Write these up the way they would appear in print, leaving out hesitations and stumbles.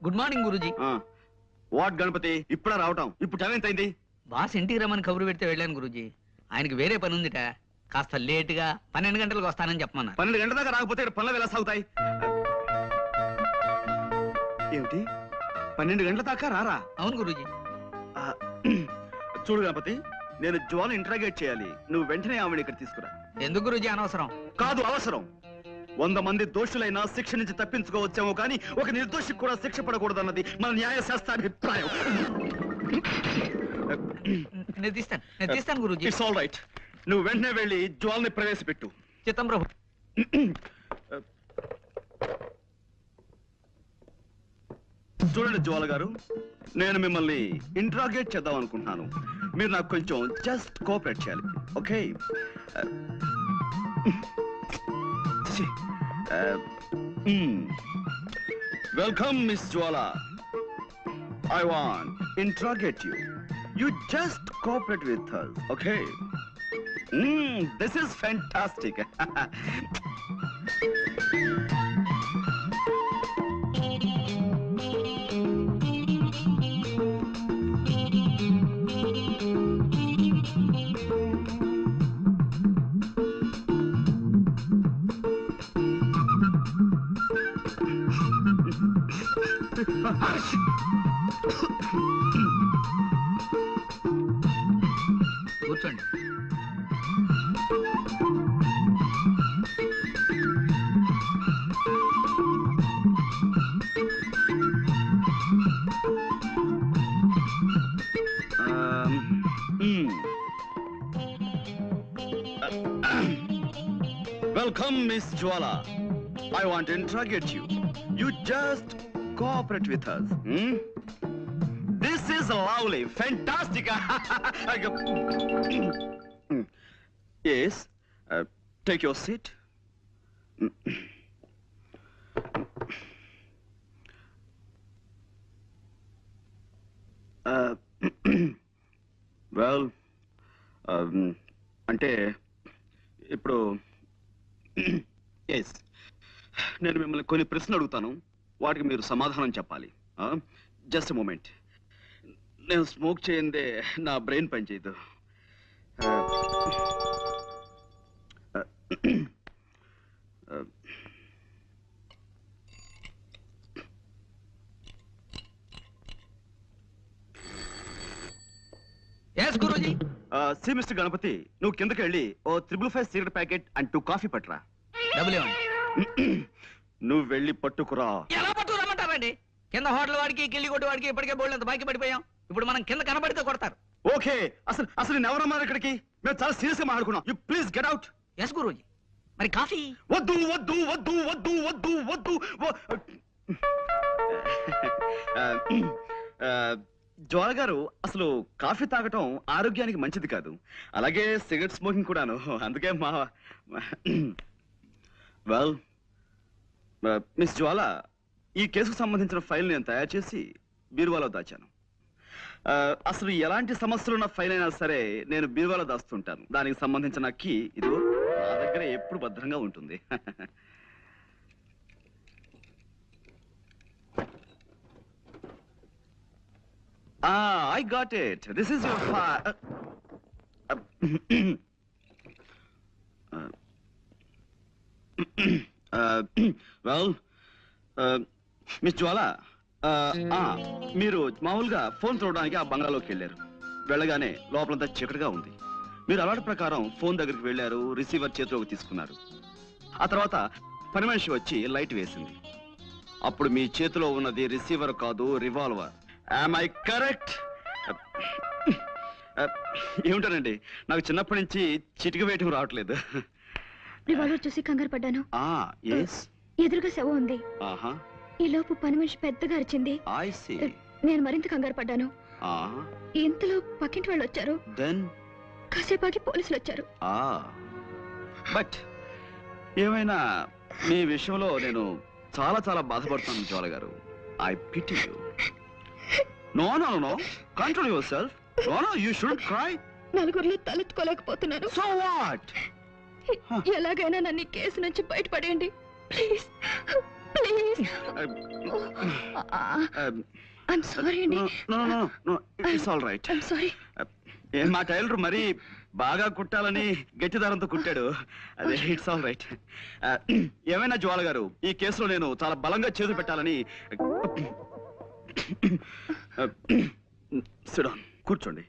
Good morning Guruji. What Ganapathi ఇప్పుడా రావటం? ఇప్పుడు టైం ఎంత అయింది? బాస్ ఇంటికి రమ్మని కబురు పెడితే వెళ్ళాను గురూజీ. ఆయనకి వేరే పని ఉందిట, కాస్త లేటుగా 12 గంటలకు వస్తానని చెప్పమన్నారు. 12 గంటల దాకా రాకపోతే పనులు ఎలా సాగుతాయి? ఏమిటి 12 గంటల దాకా రారా? అవును గురూజీ. చూడు గణపతి, నేను జ్వాల ఇంటరాగేట్ చేయాలి. నువ్వు వెంటనే ఆమెను ఇక్కడ తీసుకురా. ఎందుకు గురూజీ? అనవసరం. కాదు, అవసరం. 100 మంది దోషులైనా శిక్ష నుంచి తప్పించుకోవచ్చేమో కానీ ఒక నిర్దోషికి కూడా శిక్ష పడకూడదన్నది మన న్యాయశాస్త్రాభిప్రాయం. నేను తీస్తాను గురూజీ. It's all right. నువ్వు వెంటనే వెళ్ళి జ్వాల్ని ప్రవేశపెట్టు. చిత్తం ప్రభు. చూడండి జ్వాల గారు, నేను మిమ్మల్ని ఇంట్రాగేట్ చేద్దాం అనుకుంటున్నాను. మీరు నాకు కొంచెం జస్ట్ కోఆపరేట్ చేయాలి, okay? Welcome miss Jwala. I want interrogate you. You just cooperate with us, okay? This is fantastic. కూర్చోండి. Welcome, Miss Jwala. I want to interrogate you. You just cooperate with us. This is lovely, fantastic. Yes, take your seat. Well, అంటే ఇప్పుడు yes, నేను మిమ్మల్ని కొన్ని ప్రశ్నలు అడుగుతాను, వాటికి మీరు సమాధానం చెప్పాలి. Just moment. నేను స్మోక్ చేయందే నా బ్రెయిన్ పనిచేయదు. సి మిస్టర్ గణపతి, నువ్వు కిందకి వెళ్ళి ఓ 555 సిగరెట్ ప్యాకెట్ అండ్ 2 కాఫీ పట్టురా. నువ్వు వెళ్ళి పట్టుకురా. ఎలా పట్టుకురమ్మంటారండి? కింద హోటల్ వాడికి, కిల్లి కొట్టు వాడికి ఇప్పటికే బోల్డ్ అంత బాకీ పడిపోయాం. ఇప్పుడు మనం కింద కనబడితే కొడతారు. ఓకే, అసలు ఎవరన్నారు ఇక్కడికి? మేము చాలా సీరియస్ గా మాట్లాడుకున్నాం. You please get out. Yes Guruji. మరి కాఫీ? వద్దు వద్దు వద్దు వద్దు వద్దు వద్దు. జ్వాల గారు, అసలు కాఫీ తాగటం ఆరోగ్యానికి మంచిది కాదు, అలాగే సిగరెట్ స్మోకింగ్ కూడాను. అందుకే వెల్ మిస్ జ్వాల, ఈ కేసుకు సంబంధించిన ఫైల్ నేను తయారు చేసి బీరువాలో దాచాను. అసలు ఎలాంటి సమస్యలున్న ఫైల్ అయినా సరే నేను బీరువాలో దాస్తుంటాను. దానికి సంబంధించిన కీ ఇదిగో నా దగ్గర ఎప్పుడు భద్రంగా ఉంటుంది. I got it. This is your file. Well, miss Jwala, మీరు మామూలుగా ఫోన్ చూడడానికి ఆ బంగ్లాలోకి వెళ్ళారు. వెళ్ళగానే లోపలంతా చీకటిగా ఉంది. మీరు అలవాటు ప్రకారం ఫోన్ దగ్గరికి వెళ్ళారు, రిసీవర్ చేతిలోకి తీసుకున్నారు. ఆ తర్వాత పని మనిషి వచ్చి లైట్ వేసింది. అప్పుడు మీ చేతిలో ఉన్నది రిసీవర్ కాదు, రివాల్వర్. Am I correct? ఏమిటానండి, నాకు చిన్నప్పటి నుంచి చిటిక వేయటం రావట్లేదు. రివాల్వర్ చూసి కంగారు పడ్డాను. ఎదురుగా శవం ఉంది. ఈ లోపు పని మనిషి పెద్దగా అరిచింది. నేను మరింత కంగారు పడ్డాను. ఇంతలో పక్కింటి వాళ్ళు వచ్చారు. కాసేపాకి పోలీసులు వచ్చారు. బట్ ఏమైనా మీ విషయంలో నేను చాలా చాలా బాధపడుతున్నాను జ్వాల గారు. I pity you. No, no, no. Control yourself. No, no, you shouldn't cry. నలుగురిలో తలెత్తుకోలేకపోతున్నాను. So what? ఎలాగైనా నన్ను కేసు నుంచి బయటపడేయండి ప్లీజ్ ప్లీజ్. ఐఎమ్ సారీ అండి. It's all right. I'm sorry. మా టైలర్ మరి బాగా కుట్టాలని గట్టి దారంతో కుట్టాడు. అదే ఇట్స్ ఆల్ రైట్. ఏమైనా జ్వాల గారు, ఈ కేసులో నేను చాలా బలంగా చేతులు పెట్టాలని. సిడాన్, కూర్చోండి.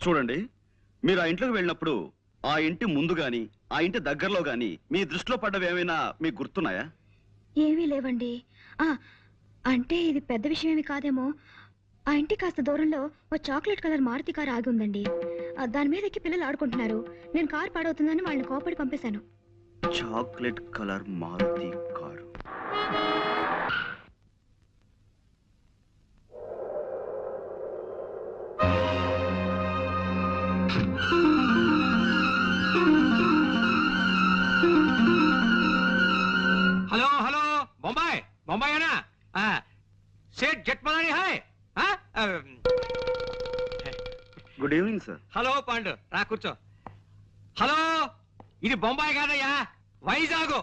చూడండి, మీరు ఆ ఇంట్లోకి వెళ్ళినప్పుడు ఆ ఇంటి ముందు గాని ఆ ఇంటి దగ్గరలో గాని మీ దృష్టిలో పడ్డవి ఏమైనా మీకు గుర్తున్నాయా? ఏమీ లేవండి. అంటే ఇది పెద్ద విషయం ఏమి కాదేమో. ఆ ఇంటి కాస్త దూరంలో ఓ చాక్లెట్ కలర్ మారుతి కారు ఆగి ఉందండి. దాని మీద ఎక్కి పిల్లలు ఆడుకుంటున్నారు. నేను కారు పాడవుతుందని వాళ్ళని కోపడి పంపేశాను. Chocolate colour Maruti car. Hello hello Bombay Bombay है ना? सेठ जेठमलानी है? Good evening sir. Hello Pandu, రా కూర్చో. హలో, ఇది బొంబాయి కాదయ్యా, వైజాగ్.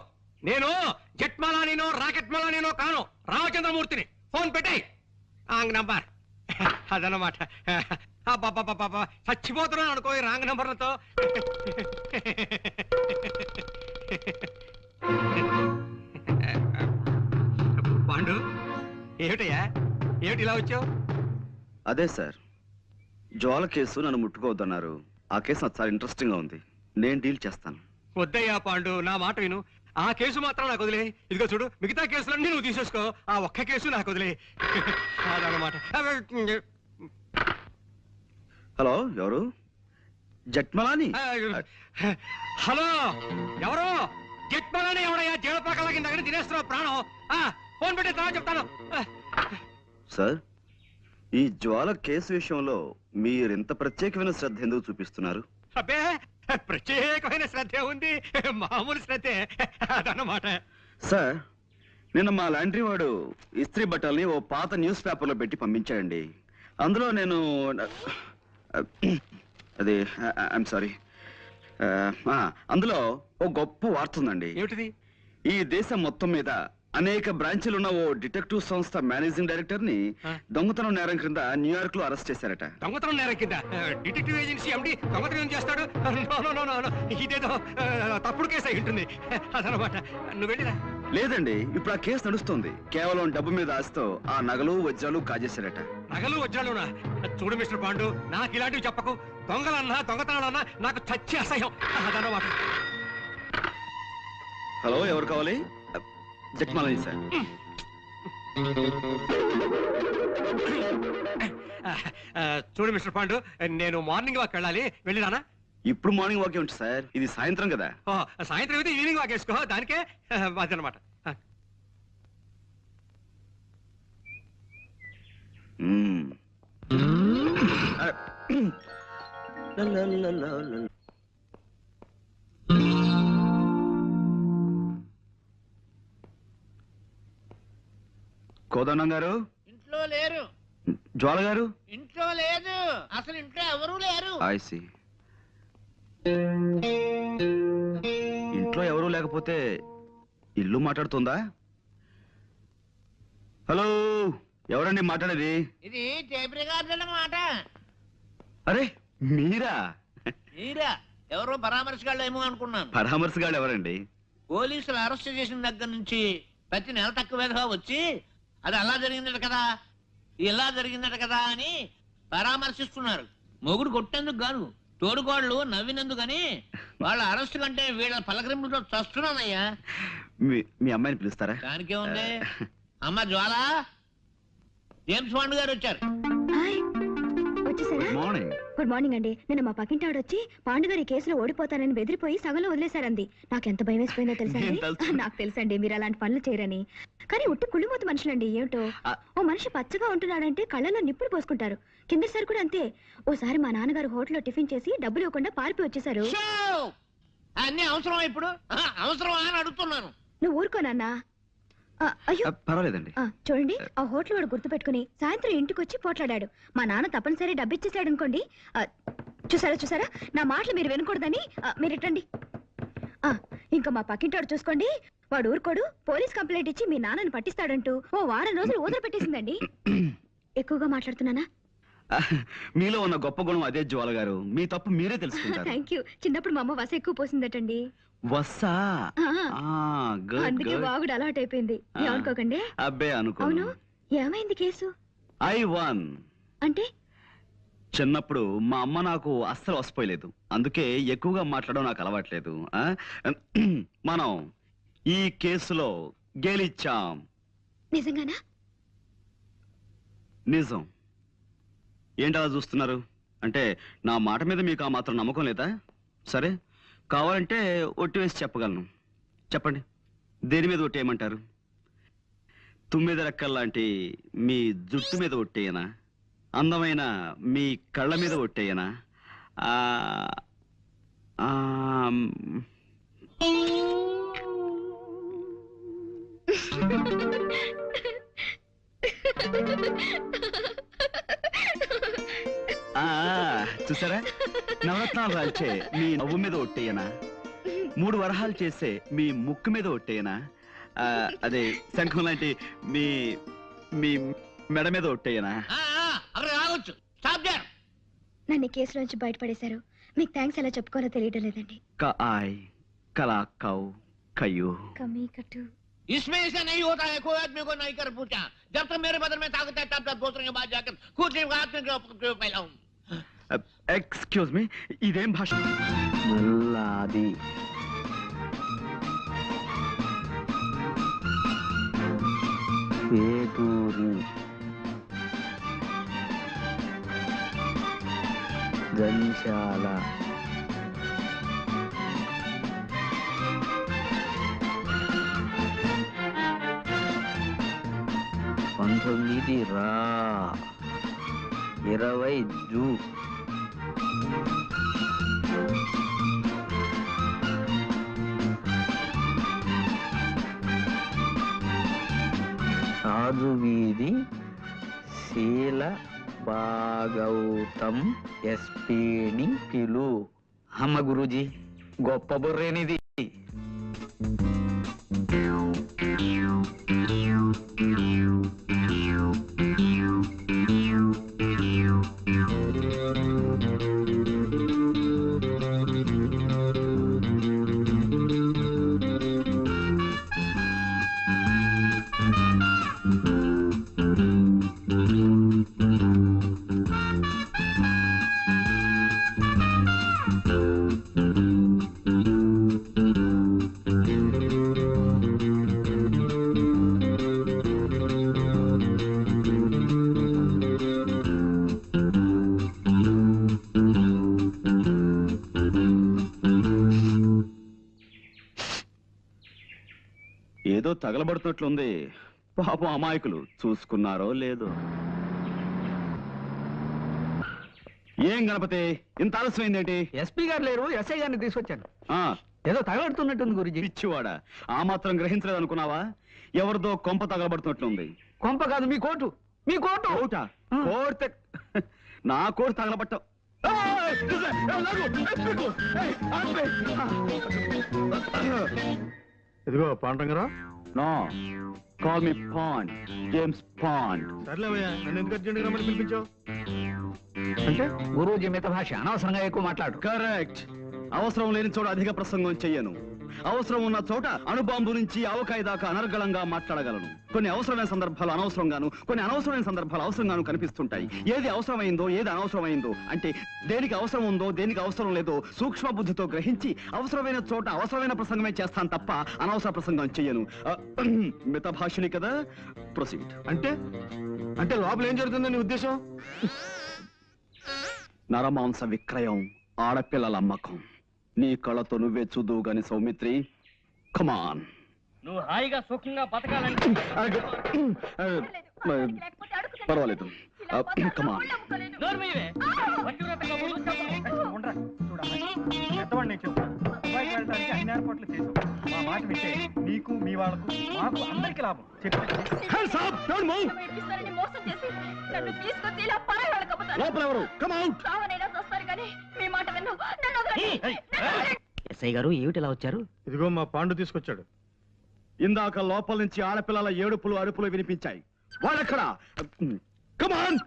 నేను జెట్మలానీనో రాకెట్ మలానీనో కాను, రామచంద్రమూర్తిని. ఫోన్ పెట్టాయి రాంగ్ నంబర్. అదనమాట. చచ్చిపోతున్నాను అనుకో ఈ రాంగ్ నంబర్లతో. పాండు, ఏమిటయ్యా, ఏమిటి ఇలా వచ్చావు? అదే సార్, జ్వాల కేసు నన్ను ముట్టుకోవద్దన్నారు. ఆ కేసు నాకు చాలా ఇంట్రెస్టింగ్ గా ఉంది. నేను డీల్ చేస్తాను. వద్దయ్యా పాండు, నా మాట విను. ఆ కేసు మాత్రం నాకు వదిలే. ఇదిగో చూడు, మిగతా కేసులన్నీ నువ్వు తీసేసుకో. ఆ ఒక్క కేసు నాకు వదిలే. అదనమాట. హలో, ఎవరు? జట్మలాని? హలో, ఎవరు? జట్మలాని ఎవడయ్యా? జీవపాకల కింద దగ్గర తినేస్తున్నావు ప్రాణం. ఫోన్ పెట్టి తర్వాత చెప్తాను. సార్, ఈ జ్వాల కేసు విషయంలో మీరెంత ప్రత్యేకమైన శ్రద్ధ ఎందుకు చూపిస్తున్నారు? అబ్బే, ప్రత్యేకమైన శ్రద్ధే ఉంది, మామూలు శ్రద్ధే. అదన్నమాట. సార్, నిన్న మా లాండ్రీ వాడు ఇస్త్రీ బట్టల్ని ఓ పాత న్యూస్ పేపర్లో పెట్టి పంపించాడండి. అందులో నేను అది ఐఎమ్ సారీ, అందులో ఓ గొప్ప వార్త ఉందండి. ఏమిటిది? ఈ దేశం మొత్తం మీద అనేక బ్రాంచీలున్న ఓ డిటెక్టివ్ సంస్థ మేనేజింగ్ డైరెక్టర్ ని దొంగతనం నేరం క్రింద న్యూయార్క్ లో అరెస్ట్ చేశారట. దొంగతనం నేరం కింద డిటెక్టివ్ ఏజెన్సీ ఎండి దొంగతనం చేస్తాడు? ఇదేదో తప్పుడు కేసు అయి ఉంటుంది. అదనమాట. నువ్వు వెళ్ళిరా. లేదండి, ఇప్పుడు ఆ కేసు నడుస్తుంది. కేవలం డబ్బు మీద ఆశతో ఆ నగలు వజ్రాలు కాజేశారట. నగలు వజ్రాలునా? చూడు మిస్టర్ పాండు, నాకు ఇలాంటివి చెప్పకు. దొంగలన్నా దొంగతనాలన్నా నాకు చచ్చి అసహ్యం. అదనమాట. హలో, ఎవరు కావాలి? జట్మలాని సార్. చూడు మిస్టర్ పాండు, నేను మార్నింగ్ వాక్ వెళ్ళాలి. వెళ్ళిరానా? ఇప్పుడు మార్నింగ్ వాక్ ఏమిటి సార్, ఇది సాయంత్రం కదా. సాయంత్రం అయితే ఈవినింగ్ వాక్ వేసుకో. దానికే అదనమాట. కోదండం గారు ఇంట్లో లేరు. జ్వాల గారు ఇంట్లో లేదు. అసలు ఇంట్లో ఎవరూ లేరు. ఐసి. ఇంట్లో ఎవరూ లేకపోతే ఇల్లు మాట్లాడుతుందా? హలో, ఎవరండి మాట్లాడేది? ఇది టేప్ రికార్డుల మాట. అరే, మీరా? మీరా? ఎవరో పరామర్శగాళ్ళు ఏమో అనుకున్నాను. పరామర్శగాళ్ళు ఎవరండి? పోలీసులు అరెస్ట్ చేసిన దగ్గర నుంచి ప్రతి నెల తక్కువగా వచ్చి అది అలా జరిగిందట కదా, ఇలా జరిగిందట కదా అని పరామర్శిస్తున్నారు. మొగుడు కొట్టేందుకు కాదు, తోడుకోళ్ళు నవ్వినందుకని. వాళ్ళ అరెస్ట్ కంటే వీళ్ళ పలకరింపులతో చస్తున్నానయ్యా. మీ అమ్మాయిని పిలుస్తారా? దానికే ఉంది. అమ్మ జ్వాల, జేమ్స్ బాండ్ గారు వచ్చారు. వచ్చేసారా? గుడ్ మార్నింగ్ అండి. నిన్న మా పక్కింటి ఆవిడ వచ్చి పాండుగారి కేసులో ఓడిపోతానని బెదిరిపోయి సగంలో వదిలేశారంది. నాకు ఎంత భయం వేసిపోయిందో తెలుసండి. నాకు తెలుసండి మీరు అలాంటి పనులు చేయరని. కానీ ఉట్టి కుళ్ళిమూత మనుషులండి. ఏమిటో, ఓ మనిషి పచ్చగా ఉంటున్నాడంటే కళ్ళలో నిప్పులు పోసుకుంటారు. కిందసారి కూడా అంతే. ఓసారి మా నాన్నగారు హోటల్లో టిఫిన్ చేసి డబ్బులు ఇవ్వకుండా పారిపోయి వచ్చేసారు. అన్ని అవసరమా ఇప్పుడు? అవసరమా అని అడుగుతున్నాను. నువ్వు ఊరుకోనన్నా. అయ్యో పర్వాలేదండి. చూడండి, ఆ హోటల్ వాడు గుర్తు పెట్టుకుని సాయంత్రం ఇంటికి వచ్చి పోట్లాడాడు. మా నాన్న తప్పనిసరి డబ్బు ఇచ్చేసాడు అనుకోండి. చూసారా, నా మాటలు మీరు వినకూడదని మీరు ఇట్టండి. ఇంకా మా పక్కింటోడు చూసుకోండి, వాడు ఊరుకోడు, పోలీస్ కంప్లైంట్ ఇచ్చి మీ నాన్నని పట్టిస్తాడంటూ ఓ వారం రోజులు ఊదర పెట్టేసిందండి. ఎక్కువగా మాట్లాడుతున్నానా? మీలో ఉన్న గొప్ప గుణం అదే జ్వాల గారు. మీ తప్పు మీరే తెలుసుకుంటారు. Thank you. చిన్నప్పుడు మా అమ్మ వస ఎక్కువ పోసిందటండి. వస్సా? గుడ్ అందుకే గుడ్. వాగుడు అలవాటు అయిపోయింది. ఏమనుకోకండి. అబ్బే అనుకో. అవును, ఏమైంది కేసు? I one. అంటే చిన్నప్పుడు మా అమ్మ నాకు అస్సలు వసిపోయలేదు, అందుకే ఎక్కువగా మాట్లాడడం నాకు అలవాట్లేదు. మనం ఈ కేసులో గెలిచాం. నిజంగానా? నిజం. ఏంటలా చూస్తున్నారు? అంటే నా మాట మీద మీకు ఆ మాత్రం నమ్మకం లేదా? సరే, కావాలంటే ఒట్టి వేసి చెప్పగలను. చెప్పండి, దేని మీద ఒట్టేయమంటారు? తుమ్మిద రెక్కల్లాంటి మీ జుట్టు మీద ఒట్టేయనా? అందమైన మీ కళ్ళ మీద ఒట్టేయనా? చూసారా, నవరత్నాలు రాల్చే మీ నవ్వు మీద ఒట్టేయనా? 3 వరహాలు చేసే మీ ముక్కు మీద ఒట్టేయనా? అదే శంఖం లాంటి మీ మీ మెడ మీద ఒట్టేయనా? అక్కడ రావచ్చు. Stop there. నన్ను ఈ కేసులోంచి బయటపడేశారు. మీకు థ్యాంక్స్ ఎలా చెప్పుకోవాలో తెలియడం లేదండి. కాయ్ కలా కౌ కయ్యూ కమీ కట్టు. इसमें ऐसा नहीं होता है, कोई आदमी को नहीं कर पूछा। जब तक मेरे बदन में ताकत है तब तक दूसरों के बाद जाकर खुद ही हाथ में क्यों फैलाऊं? ఎక్స్క్యూజ్ మీ, ఇదేం భాష? మల్లాది పేటూరి జంశాల పంతొమ్మిది రా 20 జూ రాజువీధి శీల భాగౌతం ఎస్పీని పిలు. అమ్మ గురూజీ, గొప్ప బుర్రేనిది. ఏదో తగలబడుతున్నట్లుంది. పాపం అమాయకులు, చూసుకున్నారో లేదో. ఏం గణపతి, ఇంత ఆలస్యమైందేంటి? ఎస్పీ గారు లేరు, ఎస్ఐ గారిని తీసుకొచ్చాను. ఆ, ఏదో తగలడుతున్నట్టుంది గురుజీ. పిచ్చివాడా, ఆ మాత్రం గ్రహించలేదు అనుకున్నావా? ఎవరిదో కొంప తగలబడుతున్నట్లుంది. కొంప కాదు, మీ కోటు. మీ కోటు. కోటా? కోడితే నా కోటు తగలబట్టావు. ఇదిగో పాండంగరా. No, call me Pond, James Pond. సర్లేవయ్యా, నన్ను ఎందుకు అర్జెంట్గా రమ్మని పిలిపించావు? అంటే గురూజీ మిత భాష, అనవసరంగా ఎక్కువ మాట్లాడు. కరెక్ట్. అవసరం లేని చోట అధిక ప్రసంగం చెయ్యను. అవసరం ఉన్న చోట అణుబాంబు నుంచి ఆవకాయ దాకా అనర్గళంగా మాట్లాడగలను. కొన్ని అవసరమైన సందర్భాలు అనవసరంగాను, కొన్ని అనవసరమైన సందర్భాలు అవసరంగాను కనిపిస్తుంటాయి. ఏది అవసరమైందో, ఏది అనవసరమైందో, అంటే దేనికి అవసరం ఉందో, దేనికి అవసరం లేదో సూక్ష్మ బుద్ధితో గ్రహించి అవసరమైన చోట అవసరమైన ప్రసంగమే చేస్తాను తప్ప అనవసర ప్రసంగం చెయ్యను. మిత భాషని కదా. ప్రొసీడ్. అంటే లోపల ఏం జరుగుతుందని నీ ఉద్దేశం? నరమాంస విక్రయం, ఆడపిల్లల అమ్మకం. నీ కళ్ళతో నువ్వే చూదువు గాని సౌమిత్రి. కమాన్. నువ్వు హాయిగా సుఖంగా బతకాలంటే పర్వాలేదు. కమాన్. నోరు మీవే. పతివ్రతగా ఉండరా, చూడమ్మా. పెద్దవాడు నేను చెప్తాను. అబ్బాయికి వెళ్ళడానికి అన్ని ఏర్పాట్లు చేసాం. మా మాట వింటే నీకు, మీ వాళ్ళకు, మాకు అందరికీ లాభం. లోపల ఎవరు? Come out. ఎస్ఐ గారు ఏమిటి ఇలా వచ్చారు? ఇదిగో మా పాండు తీసుకొచ్చాడు. ఇందాక లోపల నుంచి ఆడపిల్లల ఏడుపులు అరుపులు వినిపించాయి. వాళ్ళెక్కడా? Come on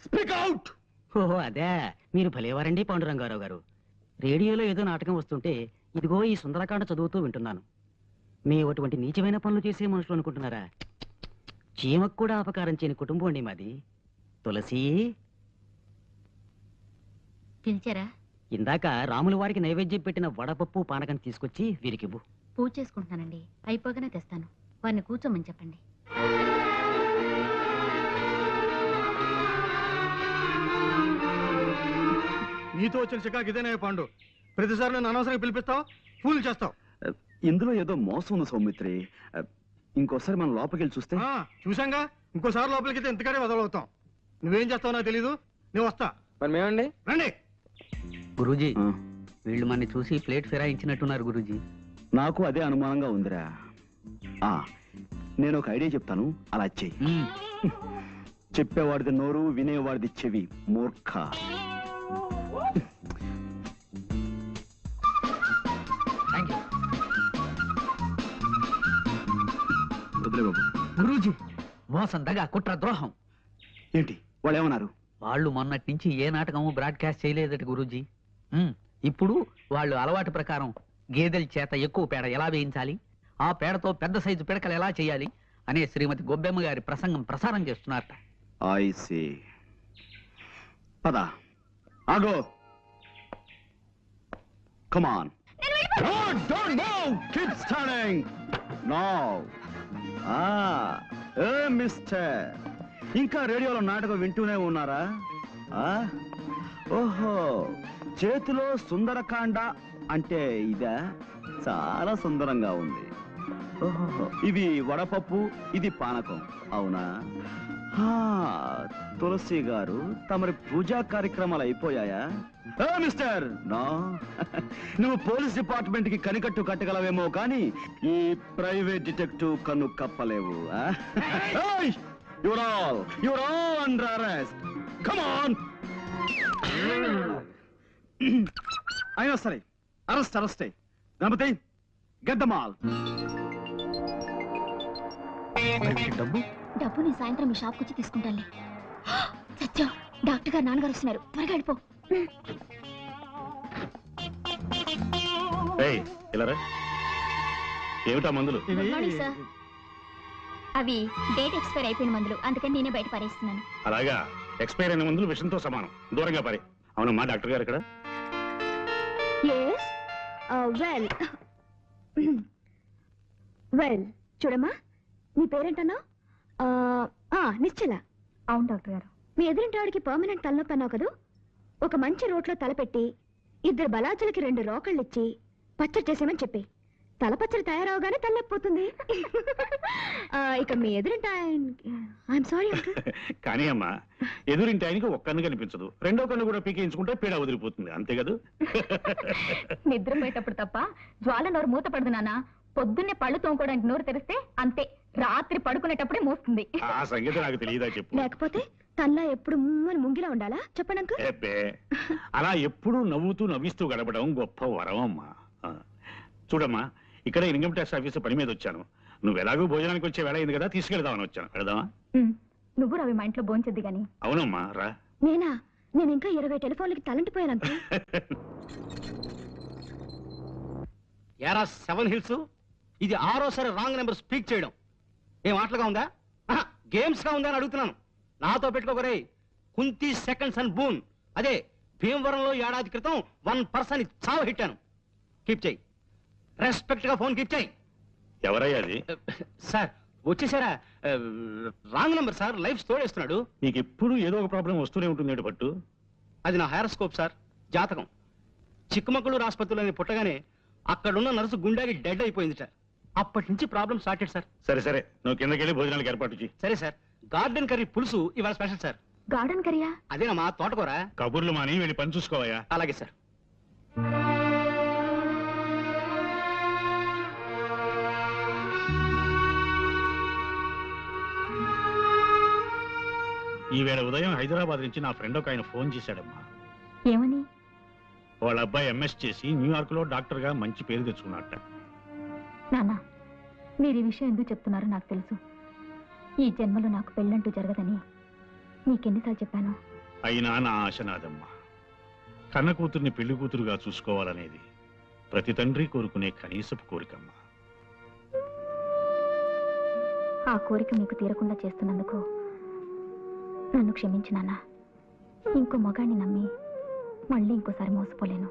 speak out. ఓహో అదే, మీరు భలేవారండి పాండురంగారావు గారు. రేడియోలో ఏదో నాటకం వస్తుంటే ఇదిగో ఈ సుందరకాండ చదువుతూ వింటున్నాను. మేము అటువంటి నీచమైన పనులు చేసే మనుషులు అనుకుంటున్నారా? చీమకు కూడా అపకారం చేయని కుటుంబం అండి మాది. తులసి, పిలిచారా? ఇందాక రాముల వారికి నైవేద్యం పెట్టిన వడపప్పు పానకం తీసుకొచ్చి వీరికివ్వు. పూజ చేసుకుంటున్నానండి, అయిపోగానే తెస్తాను. వారిని కూర్చోమని చెప్పండి. నీతో వచ్చిన చికాకు ఇదేనే పాండు. ప్రతిసారి నన్ను అనవసరంగా పిలిపిస్తావు, ఫూల్ చేస్తావు. ఇందులో ఏదో మోసం ఉంది సౌమిత్రి. ఇంకోసారి మనం లోపలికి వెళ్ళి చూస్తే. చూసాంగా, ఇంకోసారి లోపలికి అయితే ఇంతకనే వదలవుతాం. నువ్వేం చేస్తావు నాకు తెలీదు, నేను వస్తా. మరి మేమండి? రండి. గురూజీ, ఆ, వీళ్ళు మనని చూసి ప్లేట్ ఫిరాయించినట్టున్నారు గురూజీ. నాకు అదే అనుమానంగా ఉందిరా. ఆ, నేను ఒక ఐడియా చెప్తాను, అలా చెయ్యి. మ్మ్. చెప్పేవాడిది నోరు, వినేవాడిది చెవి. మూర్ఖ. Thank you. వదిలే బాబు. గురూజీ, మోసం, దగా, కుట్ర, ద్రోహం. ఏంటి వాళ్ళు ఏమన్నారు? వాళ్ళు మొన్నటి నుంచి ఏ నాటకము బ్రాడ్కాస్ట్ చేయలేదట గురూజీ. ఇప్పుడు వాళ్ళు అలవాటు ప్రకారం గేదెల చేత ఎక్కువ పేడ ఎలా వేయించాలి, ఆ పేడతో పెద్ద సైజు పిడకలు ఎలా చేయాలి అనే శ్రీమతి గొబ్బెమ్మ గారి ప్రసంగం ప్రసారం చేస్తున్నారట. I see. పద. ఆగో. Come on. Don't move. Keep standing. Now. Mister, ఇంకా రేడియోలో నాటకం వింటూనే ఉన్నారా? ఓహో, చేతిలో సుందరకాండ అంటే ఇదా? చాలా సుందరంగా ఉంది. ఓహో, ఇవి వడపప్పు, ఇది పానకం, అవునా? తులసి గారు, తమరి పూజా కార్యక్రమాలు అయిపోయాయా? Mister, no. నువ్వు పోలీస్ డిపార్ట్మెంట్ కి కనికట్టు కట్టగలవేమో కానీ ఈ ప్రైవేట్ డిటెక్టివ్ కన్ను కప్పలేవు. You're all under arrest. Come on. అయినా సరే, arrest. Ganapathi, get them all. డబ్బు డబ్బు నేను సాయంత్రం మీ షాప్కి వచ్చి తీసుకుంటానులే. సత్యం, డాక్టర్ గారు నాన్నగారు వస్తున్నారు, త్వరగా వెళ్ళిపో. ఏమిటా మందులు? Good morning sir. అవి డేట్ ఎక్స్పైర్ అయిపోయిన మందులు, అందుకని నేనే బయట పారేస్తున్నాను. అలాగా, ఎక్స్పైర్ అయిన మందులు విషంతో సమానం, దూరంగా పారే. అవునమ్మా, డాక్టర్ గారు ఇక్కడ? వెల్ చూడమ్మా, నీ పేరేంటన్నా? నిశ్చల. అవును డాక్టర్ గారు. మీ ఎదురింటాడికి పర్మనెంట్ తలనొప్పి అన్నావు కదా, ఒక మంచి రోట్లో తలపెట్టి 2 బలాచులకి 2 రోకళ్ళు ఇచ్చి పచ్చడి చేసేమని చెప్పి, తలపచ్చడి తయారవగానే తలనొప్పిపోతుంది. ఇక మీ ఎదురింటి ఐఎమ్ సారీ అంకుల్. కానీ అమ్మా, ఎదురింటి ఆయనకి ఒక్క కన్ను కనిపించదు, రెండో కన్ను కూడా పీకేయించుకుంటే పీడ వదిలిపోతుంది, అంతే కదా? నిద్రపోయేటప్పుడు తప్ప జ్వాల నోరు మూత పడదు నాన్న. పొద్దున్నే పళ్ళు తోముకోవడానికి నోరు తెరిస్తే అంతే, రాత్రి పడుకునేటప్పుడే మూస్తుంది. ఆ సంగతి నాకు తెలియదా చెప్పు. లేకపోతే తనలా ఎప్పుడు ముంగిలా ఉండాలా చెప్పండి అంకుల్. ఎబ్బే, అలా ఎప్పుడూ నవ్వుతూ నవ్విస్తూ గడపడం గొప్ప వరం అమ్మా. చూడమ్మా, ఇక్కడ ఇన్కమ్ ట్యాక్స్ ఆఫీసు పని మీద వచ్చాను. నువ్వు ఎలాగో భోజనానికి వచ్చే వేళ అయింది కదా, తీసుకెళ్దామని వచ్చాను. వెళదామా? నువ్వు రవి మా ఇంట్లో భోంచద్ది గాని. అవునమ్మా, రా. నేనా? నేను ఇంకా 20 టెలిఫోన్లకి తలంటిపోయాను అంకుల్. యారా 7 హిల్స్, ఇది 6వ రాంగ్ నెంబర్ స్పీక్ చేయడం ఏం ఆటలుగా ఉందా? గేమ్స్ గా ఉందా అని అడుగుతున్నాను. నాతో పెట్టుకోకరే. కుంతి సెకండ్స్ అండ్ బూన్, అదే భీమవరంలో ఏడాది క్రితం 1% చావు హిట్టాను. కీప్ చేయి, రెస్పెక్ట్ గా ఫోన్ కీప్ చేయి. ఎవరయ్యా అది? సార్ వచ్చేసారా? రాంగ్ నెంబర్ సార్, లైఫ్ తోడేస్తున్నాడు. నీకు ఎప్పుడు ఏదో ఒక ప్రాబ్లం వస్తూనే ఉంటుంది పట్టు. అది నా హైరోస్కోప్ సార్, జాతకం. చిక్కమగళూరు ఆసుపత్రిలో నేను పుట్టగానే అక్కడున్న నర్సు గుండాకి డెడ్ అయిపోయింది సార్. అప్పటి నుంచి ప్రాబ్లం స్టార్టెడ్ సార్. సరే సరే, నువ్వు కిందకెళ్ళి భోజనాలకు ఏర్పాటు చేయి. సరే సార్. గార్డెన్ కర్రీ పులుసు ఇవాళ స్పెషల్ సార్. గార్డెన్ కర్రీయా? అదేనమ్మా, తోటకూర. కబుర్లు మాని వెళ్ళి పని చూసుకోవయ్యా. అలాగే సార్. ఈవేళ ఉదయం హైదరాబాద్ నుంచి నా ఫ్రెండ్ ఒక ఆయన ఫోన్ చేశాడమ్మా. ఏమని? వాళ్ళ అబ్బాయి ఎంఎస్ చేసి న్యూయార్క్ లో డాక్టర్ గా మంచి పేరు తెచ్చుకున్నట్ట. నాన్న, మీరు ఈ విషయం ఎందుకు చెప్తున్నారో నాకు తెలుసు. ఈ జన్మలో నాకు పెళ్ళంటూ జరగదని నీకెన్నిసార్లు చెప్పాను. అయినా నా ఆశ నాదమ్మా. కన్న కూతుర్ని పెళ్లి కూతురుగా చూసుకోవాలనేది ప్రతి తండ్రి కోరుకునే కనీసపు కోరికమ్మా. ఆ కోరిక మీకు తీరకుండా చేస్తున్నందుకు నన్ను క్షమించు నాన్న. ఇంకో మగాన్ని నమ్మి మళ్ళీ ఇంకోసారి మోసపోలేను.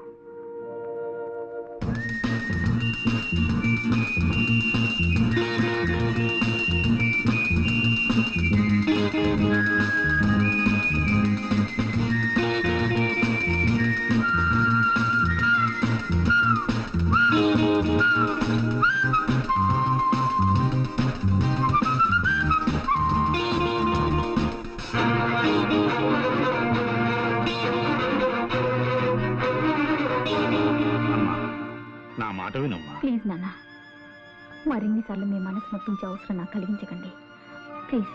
అమ్మా, నా మాట వినమ్మా. ప్లీజ్ నాన్న, మరిన్నిసార్లు మీ మనసు నొప్పించే అవసరం నాకు కలిగించకండి. ప్లీజ్.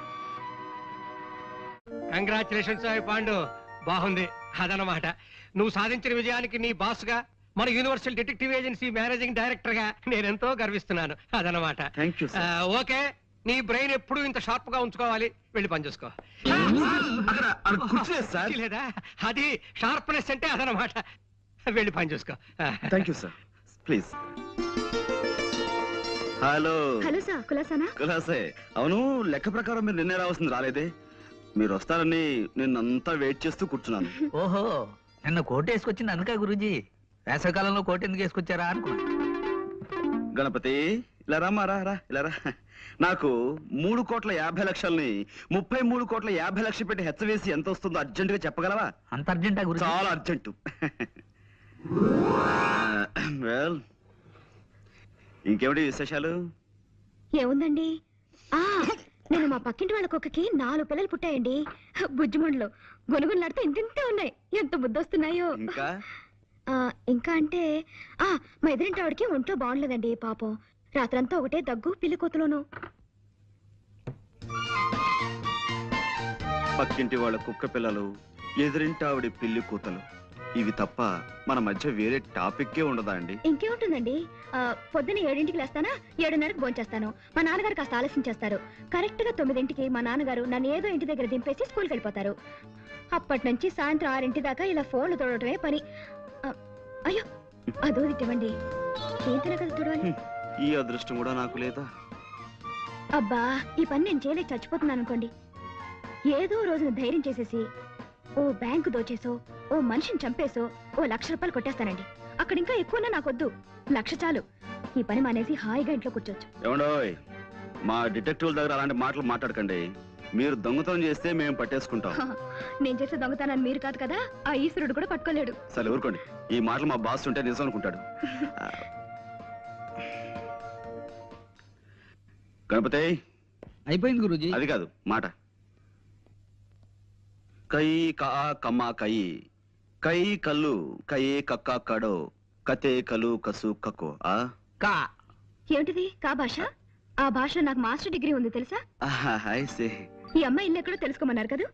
కంగ్రాచులేషన్స్ పాండు, బాగుంది. అదనమాట నువ్వు సాధించిన విజయానికి నీ బాస్ గా మన universal detective agency managing director గా నేనెంతో గర్విస్తున్నాను. అదనమాట. Thank you sir. ఓకే, నీ బ్రెయిన్ ఎప్పుడు ఇంత షార్ప్ గా ఉంచుకోవాలి. వెళ్ళి పని చూసుకో. సార్ లేదా అది షార్ప్నెస్ అంటే అదనమాట. వెళ్ళి పని చూసుకో. Thank you sir. Please. Hello hello sir, కులాసానా? కులాసే. అవును, లెక్క ప్రకారం మీరు నిన్నే రావాల్సింది రాలేదే. మీరు వస్తారని నిన్నంతా వెయిట్ చేస్తూ కూర్చున్నాను. ఓహో, నిన్న కోట్ వేసుకొచ్చింది అందుక గురూజీ. వేసవికాలంలో కోట్ ఎందుకు వేసుకొచ్చారా అనుకున్నా. గణపతి, ఇలా రామ్మా, రా రా, ఇలా రా. నాకు 3,50,00,000ని 33,50,00,000 పెట్టి హెచ్చవేసి ఎంత వస్తుందో అర్జెంట్ గా చెప్పగలవా? అంత అర్జెంటా గురూజీ? చాలా అర్జెంటు. వెల్, ఇంకేమిటి విశేషాలు? ఏముందండి, నేను మా పక్కింటి వాళ్ళ కుక్కకి 4 పిల్లలు పుట్టాయండి. బుజ్జిమండలు గొనుగులాడితే ఇంతింతే ఉన్నాయి. ఎంత ముద్దొస్తున్నాయో. ఇంకా ఇంకా అంటే మా ఎదురింటి ఆవిడకి ఒంట్లో బాగుండలేదండి పాపం. రాత్రంతా ఒకటే దగ్గు, పిల్లి కూతులోను. పక్కింటి వాళ్ళ కుక్క పిల్లలు, ఎదురింటి ఆవిడ పిల్లి కూతలు, ఇవి తప్ప మన మధ్య వేరే టాపిక్కే ఉండదా అండి? ఇంకేముంటుందండి, పొద్దున్న 7ంటికి లేస్తానా, 7:30కి భోంచేస్తాను. మా నాన్నగారు కాస్త ఆలస్యం చేస్తారు. కరెక్ట్ గా 9ంటికి మా నాన్నగారు నన్ను ఏదో ఇంటి దగ్గర దింపేసి స్కూల్కి వెళ్ళిపోతారు. అప్పటి నుంచి సాయంత్రం 6 దాకా ఇలా ఫోన్లు తోడటమే పని. అయ్యో, అదో తిట్టవండి. ఏంటనే కదా చూడాలి. ఈ అదృష్టం కూడా నాకు లేదా? అబ్బా, ఈ పని నేను చేయలేక చచ్చిపోతున్నాను అనుకోండి. ఏదో రోజున ధైర్యం చేసేసి ఓ బ్యాంకు దోచేసో, ఓ మనిషిని చంపేసో ఓ ₹1,00,000 కొట్టేస్తానండి. అక్కడ ఇంకా ఎక్కువన్నా నాకొద్దు, 1,00,000 చాలు. ఈ పని మానేసి హాయిగా ఇంట్లో కూర్చోచ్చు. ఏమండోయ్, మా డిటెక్టివ్ల దగ్గర అలాంటి మాటలు మాట్లాడకండి. మీరు దొంగతనం చేస్తే మేము పట్టేసుకుంటాం. నేను చేసే దొంగతనాన్ని మీరు కాదు కదా, ఆ ఈశ్వరుడు కూడా పట్టుకోలేడు. సరే ఊరుకోండి. ఈ మాటలు మా బాస్ ఉంటే నిజం అనుకుంటాడు. గణపతి, అయిపోయింది గురూజీ. అది కాదు మాట. కై కా కమ్మ కై, కై కల్లు కయే కక్క కడో, కతే కలు కసు కకో. కా ఏమిటిది కా భాష? ఆ భాషలో నాకు మాస్టర్ డిగ్రీ ఉంది తెలుసా? ఈ అమ్మాయి ఇల్లు ఎక్కడో తెలుసుకోమన్నారు కదా.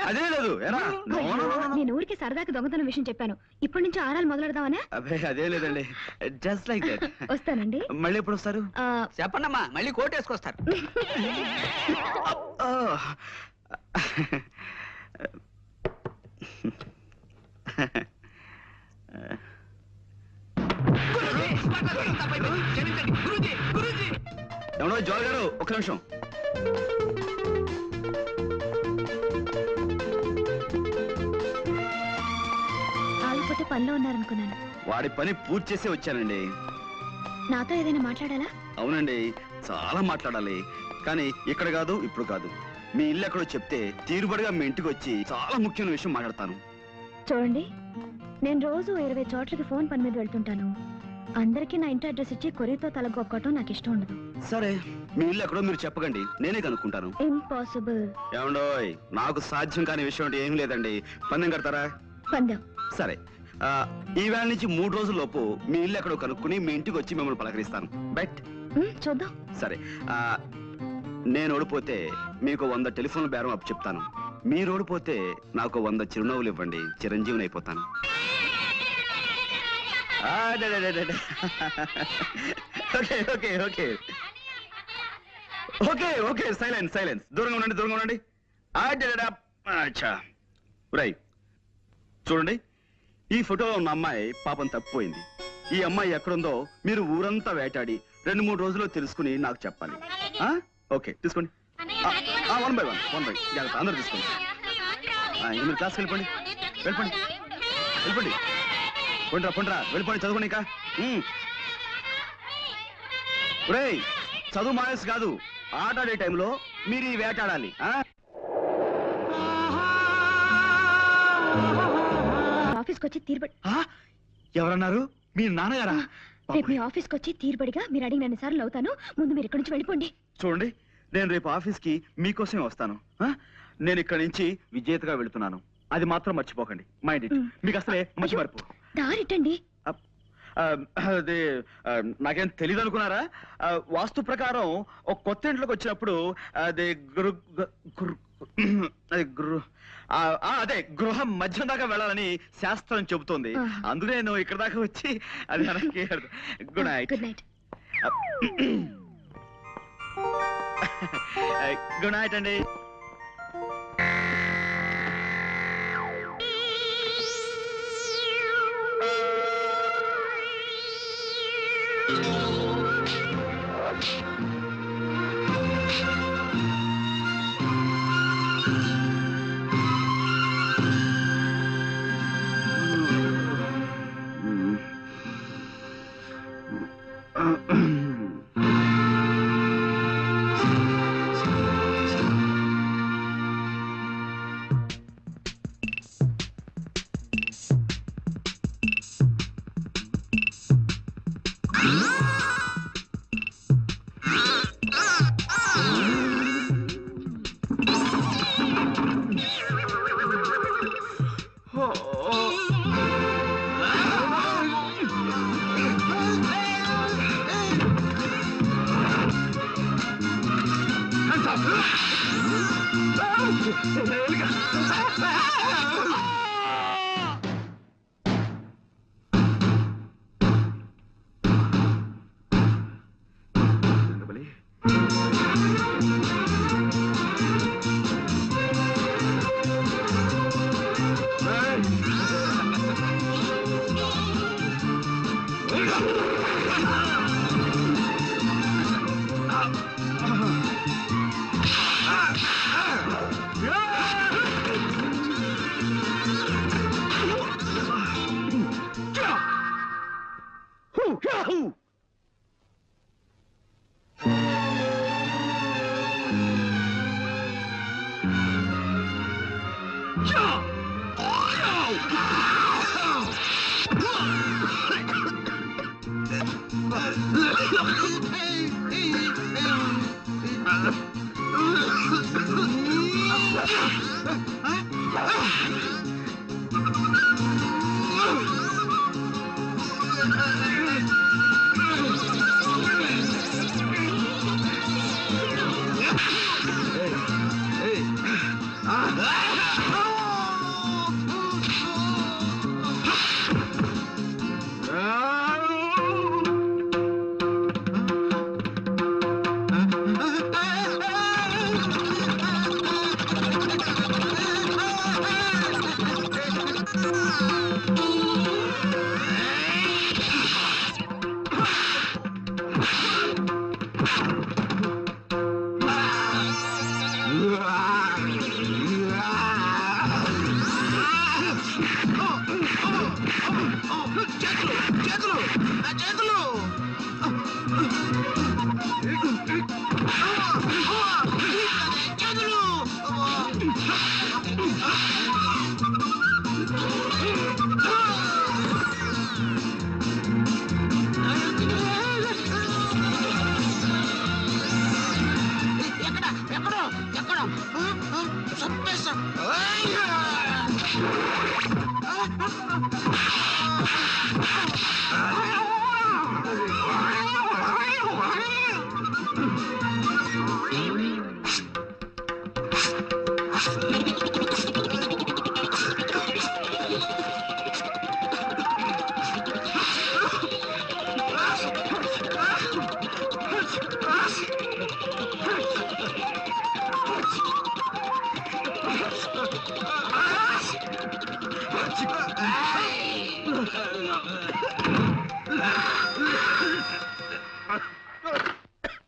అదే లేదు. నేను ఊరికి సరదాకి దొంగతనం విషయం చెప్పాను. ఇప్పటి నుంచి ఆరాలు మొదలెడదామనే. అదే లేదండి, జస్ట్ లైక్ దట్. వస్తానండి. మళ్ళీ ఎప్పుడు వస్తారు? చెప్పండమ్మా, మళ్ళీ కోట్ వేసుకొస్తారు. ఎవడో జోల్ గారు, ఒక్క నిమిషం. ఆగిపోతే పనిలో ఉన్నారనుకున్నాను. వాడి పని పూర్తి చేసి వచ్చానండి. నాతో ఏదైనా మాట్లాడాలా? అవునండి, చాలా మాట్లాడాలి. కానీ ఇక్కడ కాదు, ఇప్పుడు కాదు. మీ ఇల్లు ఎక్కడో చెప్తే తీరుబడిగా మీ ఇంటికి వచ్చి చాలా ముఖ్యమైన విషయం మాట్లాడతాను. చూడండి, నేను రోజు 20 చోట్లకి ఫోన్ పని మీద వెళ్తుంటాను. అందరికీ నా ఇంటి అడ్రస్ ఇచ్చి కొరియర్తో తలగొక్కటం నాకు ఇష్టం ఉండదు. సరే, మీ ఇల్లు ఎక్కడో మీరు చెప్పకండి, నేనే కనుక్కుంటాను. ఇంపాసిబుల్. ఏమండోయ్, నాకు సాధ్యం కాని విషయం అంటే ఏం లేదండి. పందెం కడతారా? పందెం. సరే, ఈ వేళ నుంచి 3 రోజుల్లోపు మీ ఇల్లు ఎక్కడో కనుక్కుని మీ ఇంటికి వచ్చి మిమ్మల్ని పలకరిస్తాను. బట్ చూద్దాం. సరే, నేను ఓడిపోతే మీకు 100 టెలిఫోన్ బేరం అప్పు చెప్తాను. మీరు ఓడిపోతే నాకు 100 చిరునవ్వులు ఇవ్వండి, చిరంజీవిని అయిపోతాను. Okay okay okay okay okay silence silence దూరంగా ఉండండి దూరంగా ఉండండి అచ్చా రై చూడండి ఈ ఫోటోలో ఉన్న అమ్మాయి పాపం తప్పిపోయింది. ఈ అమ్మాయి ఎక్కడుందో మీరు ఊరంతా వేటాడి 2-3 రోజుల్లో తెలుసుకుని నాకు చెప్పాలి. ఓకే తీసుకోండి. 1 by 1 జాగ్రత్త అందరూ తీసుకోండి. మీరు క్లాస్కి వెళ్ళిపోండి వెళ్ళిపోండి వెళ్ళిపోండి పొండ్రా వెళ్ళిపోండి చదువుకోండి ఇంకా. రేయ్ చదువు మానేసి కాదు, ఆట ఆడే టైంలో మీరు ఈ వేటాడాలి. ఆఫీస్కి వచ్చి తీరుబడి ఎవరన్నారు? మీ నాన్నగారా? రేపు మీ ఆఫీస్కి వచ్చి తీరుబడిగా మీరు అడిగిన సార్లు అవుతాను. ముందు మీరు ఇక్కడి నుంచి వెళ్ళిపోండి. చూడండి నేను రేపు ఆఫీస్కి మీకోసమే వస్తాను. నేను ఇక్కడి నుంచి విజేతగా వెళుతున్నాను, అది మాత్రం మర్చిపోకండి. Mind it. మీకు అసలే మంచి మర్పు. దారిట్టండి. అదే నాకేం తెలియదు అనుకున్నారా? వాస్తు ప్రకారం ఒక కొత్త ఇంట్లోకి వచ్చినప్పుడు అదే అదే గృహం మధ్యం దాకా వెళ్ళాలని శాస్త్రం చెబుతోంది. అందుకే నేను ఇక్కడ దాకా వచ్చి అది good night. Good night. Good night అండి.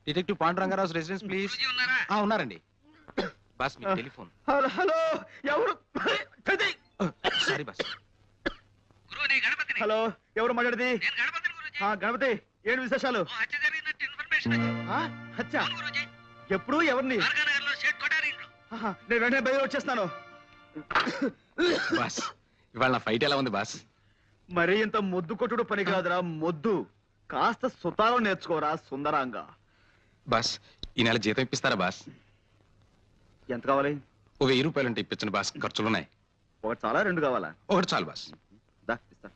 Detective Pandurangarao residence please. ఉన్నారండి. బాస్ మీ టెలిఫోన్. హలో హలో, ఎవరు? Sorry boss. హలో, ఎవరు మాట్లాడేది? గణపతి, ఏంటి విశేషాలు? హత్య? ఎప్పుడు? ఎవరిని? నేను వెంటనే బయలు వచ్చేస్తాను. బాస్ ఇవాళ నా ఫైట్ ఎలా ఉంది బాస్? మరి ఇంత మొద్దు కొట్టుడు పని కాదురా మొద్దు. కాస్త సుతారం నేర్చుకోరా సుందరాంగా. బాస్ ఈ నెల జీతం ఇప్పిస్తారా బాస్? ఎంత కావాలి? ఓ 1000 రూపాయలు ఉంటే ఇప్పించండి బాస్, ఖర్చులున్నాయి. ఒకటి చాలా, రెండు కావాలా? ఒకటి చాలు బాస్. దా, ఇస్తా.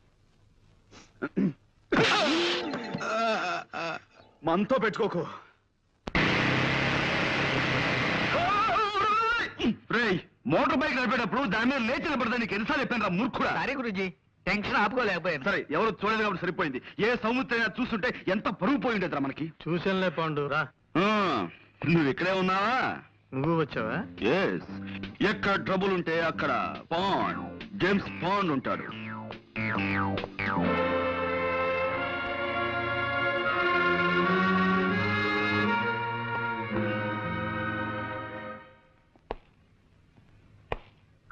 మనతో పెట్టుకోకు. రేయ్, మోటార్ బైక్ నడిపేటప్పుడు దాని మీద లేచి నిలబడదా నీకు ఎన్నిసార్లు చెప్పాను రా మూర్ఖుడా? సారీ గురూజీ, టెన్షన్ ఆపుకోలేకపోయాను. సరే, ఎవరు చూడలేదు కాబట్టి సరిపోయింది. ఏ సముద్రం చూస్తుంటే ఎంత పరుగు పోయి ఉండేదిరా మనకి. చూసానులే పాండు రా. నువ్వు ఇక్కడే ఉన్నావా? నువ్వు వచ్చావా? ఎస్. ఎక్కడ ట్రబుల్ ఉంటే అక్కడ పాండ్, జేమ్స్ పాండ్ ఉంటాడు.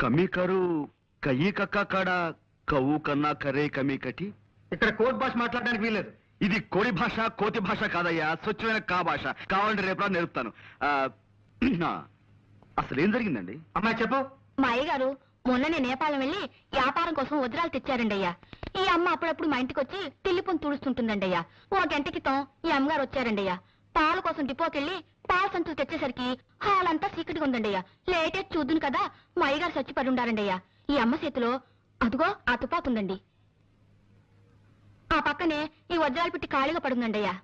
కమీ కరు కయ్యి కక్క కాడ కవ్వు కన్నా కరే కమీ కటి. ఇక్కడ కోర్ట్ భాష మాట్లాడడానికి వీల్లేదు. ఇది కోడి భాష, కోతి భాష కాదయ్యా, స్వచ్ఛమైన కా భాష. కావాలంటే రేపు నేర్పుతాను. అసలు ఏం జరిగిందండి? అమ్మాయి చెప్పు. మా అయ్యగారు మొన్ననే నేపాలం వెళ్ళి వ్యాపారం కోసం వజ్రాలు తెచ్చారండి అయ్యా. ఈ అమ్మ అప్పుడప్పుడు మా ఇంటికి వచ్చి తిల్లిపొని తుడుస్తుంటుందండి అయ్యా. ఓ గంట క్రితం ఈ అమ్మగారు వచ్చారండి అయ్యా. పాల కోసం డిపోకెళ్ళి పాల సంచులు తెచ్చేసరికి హాల్ అంతా చీకటిగా ఉందండి అయ్యా. లేటే చూద్దును కదా మా అయ్యగారు చచ్చిపడి ఉండారండి అయ్యా. ఈ అమ్మ చేతిలో అదుగో ఆ తుపాకు ఉందండి. ఆ పక్కనే ఈ వజ్రాలు పెట్టి ఖాళీగా పడుందండి అయ్యా.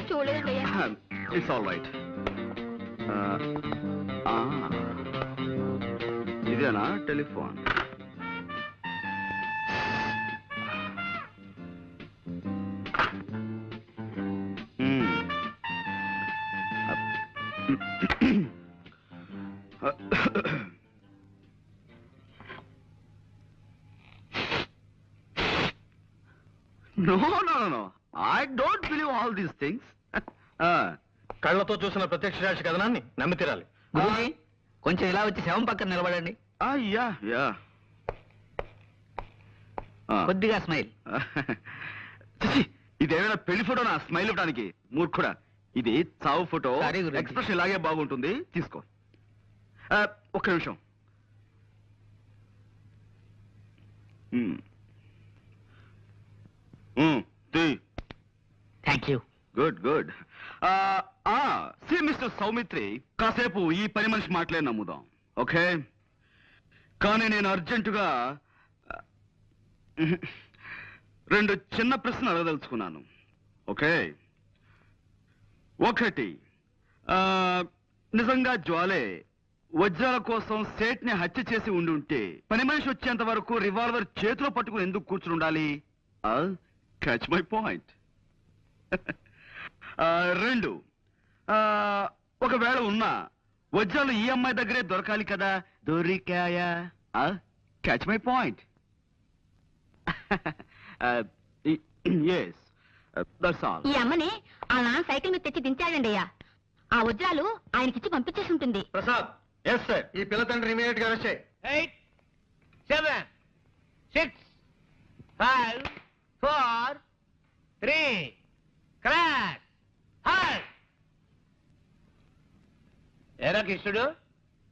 చూడలేదండి అయ్యా. It's all right. ఇదేనా telephone? No, no, no, no. I don't believe all these things. కళ్ళతో చూసిన ప్రత్యక్ష సాక్షి కథనాన్ని నమ్మి తీరాలి. గురూజీ, కొంచెం ఇలా వచ్చి శవం పక్కన నిలబడండి. Yeah yeah. కొద్దిగా స్మైల్. ఇదేమైనా పెళ్లి ఫోటోనా స్మైల్ ఇవ్వడానికి? మూర్ఖుడా, ఇది చావు ఫోటో. Sorry, గురూజీ. ఎక్స్ప్రెషన్ ఇలాగే బాగుంటుంది, తీసుకో. ఒక్క నిమిషం. Thank you. Good good. See mister Soumitri, కాసేపు ఈ పని మనిషి మాటలే నమ్ముదాం, ఓకే? కానీ నేను అర్జెంటుగా రెండు చిన్న ప్రశ్నలు అడగదలుచుకున్నాను, ఓకే? ఒకటి, నిజంగా జ్వాలే వజ్రాల కోసం సేట్ని హత్య చేసి ఉండుంటే పని మనిషి వచ్చేంత వరకు రివాల్వర్ చేతిలో పట్టుకుని ఎందుకు కూర్చుని ఉండాలి? Catch my point. రెండు, ఒకవేళ ఉన్నా వజ్రాలు ఈ అమ్మాయి దగ్గరే దొరకాలి కదా, దొరికాయా? Catch my point. Yes, that's all. ఈ అమ్మని ఆ నాన్న సైకిల్ మీద తెచ్చి దించాడండి అయ్యా. ఆ వజ్రాలు ఆయనకిచ్చి పంపించేసి ఉంటుంది. ప్రసాద్. Yes sir. ఈ పిల్ల తండ్రి ఇమీడియట్ గా అరెస్ట్ చేయి. 8 7 6 5 4 3 క్రాష్ హాయ్. ఏరా కిష్టుడు,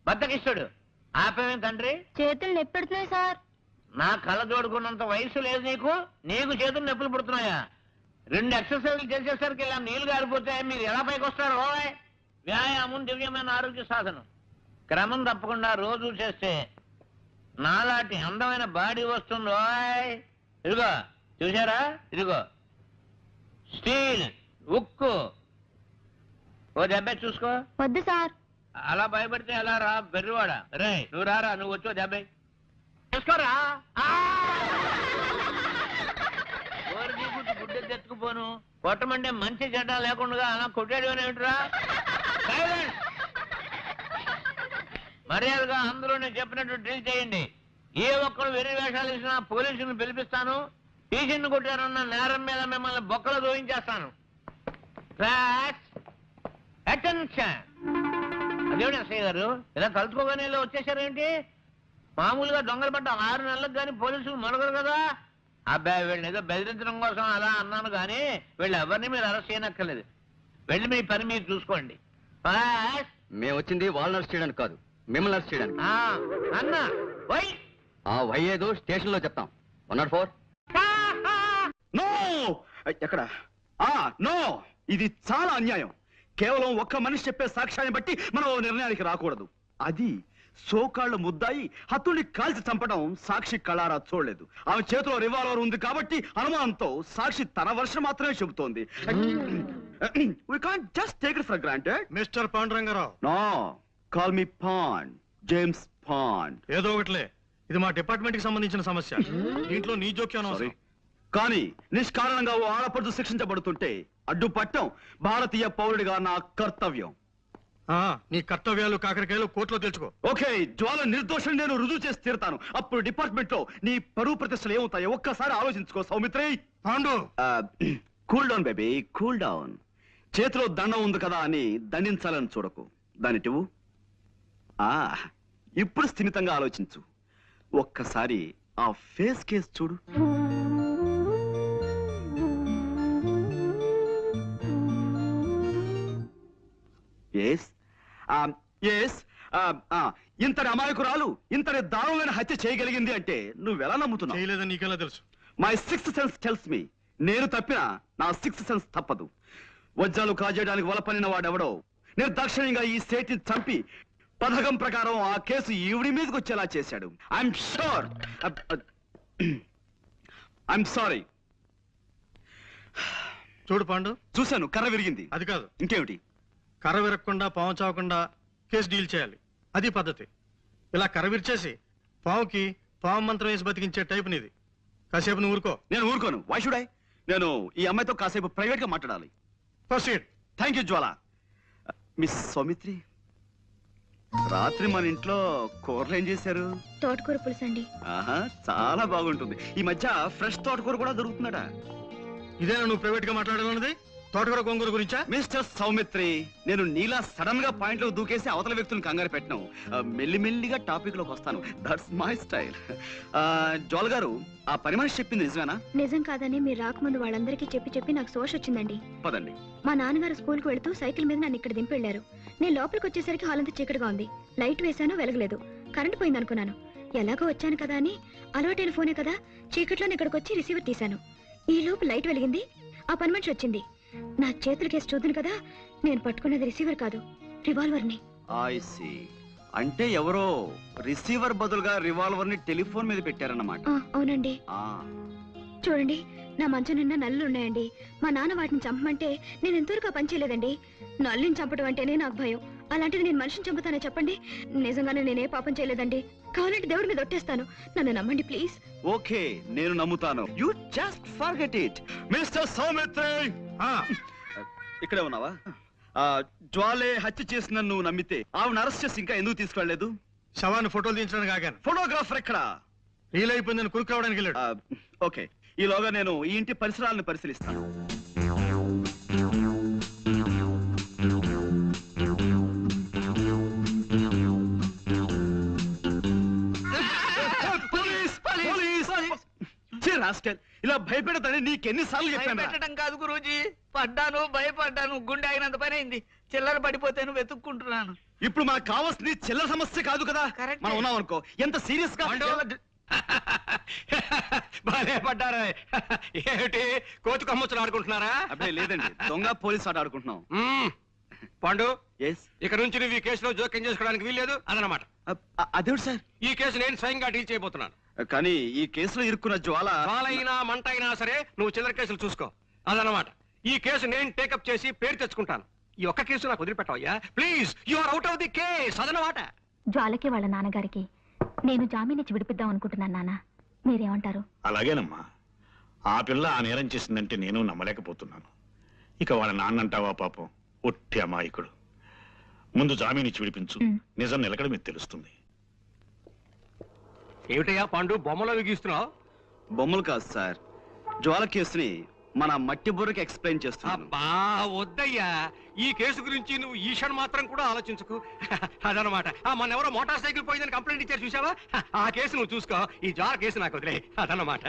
బద్ద కిష్టుడు, ఆపేమేం తండ్రి? చేతులు నొప్పెడుతున్నాయి సార్. నా కళ్ళ జోడుకున్నంత వయసు లేదు నీకు, నీకు చేతులు నొప్పులు పుడుతున్నాయా? 2 ఎక్సర్సైజులు చేసేసరికి ఇలా నీళ్లు గారిపోతే మీరు ఎలా పైకి వస్తారు? ఓయ్, వ్యాయామం దివ్యమైన ఆరోగ్య సాధనం. క్రమం తప్పకుండా రోజు చేస్తే నాలాంటి అందమైన బాడీ వస్తుంది. ఓయ్, ఇదిగో చూసారా, ఇదిగో స్టీల్, ఉక్కు. ఓ దెబ్బ చూసుకో. వద్దు సార్. అలా భయపడితే ఎలా రా బెర్రివాడ. రే నువ్వు రారా, నువ్వు వచ్చో దెబ్బ చూసుకోరా. గుడ్డ తెచ్చుకుపోను, కొట్టమంటే మంచి చెడ్డ లేకుండా అలా కొట్టాడు ఏమిట్రా? మర్యాదగా అందరూ నేను చెప్పినట్టు డ్రిల్ చేయండి. ఏ ఒక్కరు వెర్రి వేషాలు ఇచ్చినా పోలీసులను పిలిపిస్తాను. టీచర్ని కొట్టారన్న నేరం మీద మిమ్మల్ని బొక్కలు దోయించేస్తాను. అటెన్షన్. అదేవిడ ఎస్ఐ గారు ఇలా కలుసుకోగానే ఇలా వచ్చేసారేంటి? మామూలుగా దొంగలు పడ్డ 6 నెలలకు కానీ పోలీసులు మొదలగరు కదా. అబ్బాయి వీళ్ళని ఏదో బెదిరించడం కోసం అలా అన్నాను కానీ వీళ్ళు ఎవరిని మీరు అరెస్ట్ చేయనక్కర్లేదు. వెళ్ళి మీ పని మీరు చూసుకోండి. మేము వచ్చింది వాళ్ళని అరెస్ట్ చేయడానికి కాదు, మిమ్మల్ని అరెస్ట్ చేయడానికి. అన్న వై ఆ వై ఏదో స్టేషన్ లో చెప్తాం. 104. నో, ఎక్కడ? నో, ఇది చాలా అన్యాయం. కేవలం ఒక్క మనిషి చెప్పే సాక్ష్యాన్ని బట్టి మనం ఓ నిర్ణయానికి రాకూడదు. అది సోకాళ్ళు ముద్దాయి హత్తుల్ని కాల్చి చంపడం సాక్షి కళారా చూడలేదు. ఆమె చేతిలో రివాల్వర్ ఉంది కాబట్టి అనుమానంతో సాక్షి తన వర్షం మాత్రమే చెబుతోంది. We can't just take it for granted. Mister Panduranga Rao, No, call me Pond, James Pond. ఏదో ఒకటిలే, ఇది మా డిపార్ట్మెంట్ కి సంబంధించిన సమస్య. దీంట్లో నీ జోక్యం Sorry. అవసరం. కానీ నిష్కారణంగా ఓ ఆడపడుచు శిక్షించబడుతుంటే అడ్డుపట్టం భారతీయ పౌరుడిగా నా కర్తవ్యం. నీ కర్తవ్యాలు కాకరకాయలు కోర్టులో తెలుసుకో. ఓకే, జ్వాల నిర్దోషం నేను రుజువు చేసి తీరుతాను. అప్పుడు డిపార్ట్మెంట్ లో నీ పరువు ప్రతిష్టలు ఏమవుతాయో ఒక్కసారి ఆలోచించుకో Saumitri. Pandu, cool down baby, cool down. చేతిలో దండం ఉంది కదా అని దండించాలని చూడకు. దానిటివు. ఇప్పుడు స్థిమితంగా ఆలోచించు. ఒక్కసారి ఆ ఫేస్ కేస్ చూడు. ఎస్ ఎస్ ఇంతటి అమాయకురాలు ఇంతటి దారుణమైన హత్య చేయగలిగింది అంటే నువ్వెలా నమ్ముతున్నావు? చేయలేదని నీకెలా తెలుసు? My sixth sense tells me. నేను తప్పినా నా సిక్స్త్ సెన్స్ తప్పదు. వజ్రాలు కాజేయడానికి వలపనిన వాడెవడో నిర్దాక్షిణ్యంగా ఈ స్టేట్ ని చంపి పథకం ప్రకారం ఆ కేసు ఈవిడి మీదకి వచ్చేలా చేశాడు. I'm sure. I'm sorry. చూడు పాండు, చూశాను, కర్ర విరిగింది. అది కాదు, ఇంకేమిటి? కర్ర విరగకుండా పాము చావకుండా కేసు డీల్ చేయాలి. అది పద్ధతి. ఇలా కర్ర విరిచేసి పావుకి పాము మంత్రం వేసి బతికించే టైప్ నీది. కాసేపు నువ్వు ఊరుకో. నేను ఊరుకోను. Why should I? నేను ఈ అమ్మాయితో కాసేపు ప్రైవేట్ గా మాట్లాడాలి. Proceed. Thank you Jwala. Miss Soumitri, రాత్రి మన ఇంట్లో కూరలు ఏం చేశారు? తోటకూర పులుసు అండి. ఆహా, చాలా బాగుంటుంది. ఈ మధ్య ఫ్రెష్ తోటకూర కూడా దొరుకుతుందట. ఇదేనా నువ్వు ప్రైవేట్ గా మాట్లాడాలన్నది? తోటకూర గొంగూర గురించా? మిస్టర్ సౌమిత్రి, నేను నీలా సడన్ గా పాయింట్ లో దూకేసి అవతల వ్యక్తులను కంగారు పెట్టను. మెల్లిమెల్లిగా టాపిక్ లోకి వస్తాను. That's my style. జ్వాల గారు, ఆ పని మనిషి చెప్పింది నిజమేనా? నిజం కాదని మీరు రాకముందు వాళ్ళందరికీ చెప్పి నాకు సోష వచ్చిందండి. పదండి. మా నాన్నగారు స్కూల్కి వెళుతూ సైకిల్ మీద నన్ను ఇక్కడ దింపెళ్లారు. నేను లోపలికి వచ్చేసరికి హాల్ అంతా చీకటిగా ఉంది. లైట్ వేశాను, వెలగలేదు. కరెంట్ పోయింది అనుకున్నాను. ఎలాగో వచ్చాను కదా అని అలవాటైన ఫోనే కదా, చీకట్లోనే ఇక్కడికి వచ్చి రిసీవర్ తీశాను. ఈ లోపు లైట్ వెలిగింది. ఆ పని మనిషి వచ్చింది. నా చేతుల కేసు చూద్దును కదా, నేను పట్టుకున్నది రిసీవర్ కాదు, రివాల్వర్ ని. I see. అంటే ఎవరో రిసీవర్ బదులుగా రివాల్వర్ ని టెలిఫోన్ మీద పెట్టారన్నమాట. అవునండి. చూడండి, నా మంచం నిండా నల్లులు ఉన్నాయండి. మా నాన్న వాటిని చంపమంటే నేను ఎంతవరకు పని చేయలేదండి. నల్లుని చంపడం అంటేనే నాకు భయం. అలాంటిది నేను మనిషిని చంపుతానే చెప్పండి? నిజంగానే నేనే పాపం చేయలేదండి. కావాలంటే దేవుడి మీద ఒట్టేస్తాను. నన్ను నమ్మండి ప్లీజ్. ఓకే, నేను నమ్ముతాను. You just forget it. Mister Saumitri, ఇక్కడే ఉన్నావా? జ్వాలే హత్య చేసిన నువ్వు నమ్మితే ఆవిడ అరెస్ట్ చేసి ఇంకా ఎందుకు తీసుకెళ్లలేదు? శవాన్ని ఫోటోలు తీయించడానికి ఆగాను. ఫోటోగ్రాఫర్ ఎక్కడ? రీల్ అయిపోయిందని కురుకు రావడానికి వెళ్ళాడు. ఓకే, ఈలోగా నేను ఈ ఇంటి పరిసరాలను పరిశీలిస్తాను. ఇలా భయపెడతానే నీకెన్నిసార్లు చెప్పాను? పెట్టడం కాదు గురూజీ, పడ్డాను, భయపడ్డాను, గుండె అయినంత పని అయింది. చిల్లర పడిపోతేను వెతుక్కుంటున్నాను. ఇప్పుడు మనకు కావాల్సింది చిల్లర సమస్య కాదు కదా. మనం ఉన్నాం అనుకో, ఎంత సీరియస్ గా బాగా పడ్డారా? ఏమిటి కోతి కొమ్మచ్చులు ఆడుకుంటున్నారా? అప్పుడే లేదండి, దొంగ పోలీస్ ఆట ఆడుకుంటున్నాం. పాండు, ఎస్. ఇక నుంచి నువ్వు ఈ కేసులో జోక్యం చేసుకోవడానికి వీల్లేదు అదనమాట. అదేవిడు సార్, ఈ కేసు నేను స్వయంగా డీల్ చేయబోతున్నాను. కానీ ఈ కేసులో ఇరుక్కున్న జ్వాలైనా మంట అయినా సరే నువ్వు చిల్లర కేసులు చూసుకో అదనమాట. ఈ కేసు నేను టేకప్ చేసి పేరు తెచ్చుకుంటాను. ఈ ఒక్క కేసు నాకు వదిలిపెట్టవయ్యా please. You are out of the case అదనమాట. జ్వాలకి వాళ్ళ నాన్నగారికి నేను జామీన్ ఇచ్చి విడిపిద్దాం అనుకుంటున్నాను. నాన్న, మీరేమంటారు? అలాగేనమ్మా. ఆ పిల్ల ఆ నేరం చేసిందంటే నేను నమ్మలేకపోతున్నాను. ఇక వాళ్ళ నాన్నంటావా? పాపం ఒట్టి అమాయకుడు. ముందు జామీన్ ఇచ్చి విడిపించు. నిజం నిలకడ మీకు తెలుస్తుంది. ఏమిటయ్యా పాండు బొమ్మలో విగిస్తున్నావు? బొమ్మలు కాదు సార్, జ్వాల కేసుని మన మట్టి బుర్రకి ఎక్స్ప్లెయిన్ చేస్తున్నాను. అబ్బా వద్దయ్యా, ఈ కేసు గురించి నువ్వు ఈషన్ మాత్రం కూడా ఆలోచించకు. అదనమాట. మన ఎవరో మోటార్ సైకిల్ పోయిందని కంప్లైంట్ ఇచ్చారు చూసావా, ఆ కేసు నువ్వు చూసుకో, ఈ జ్వాల కేసు నాకు వదిలే. అదనమాట.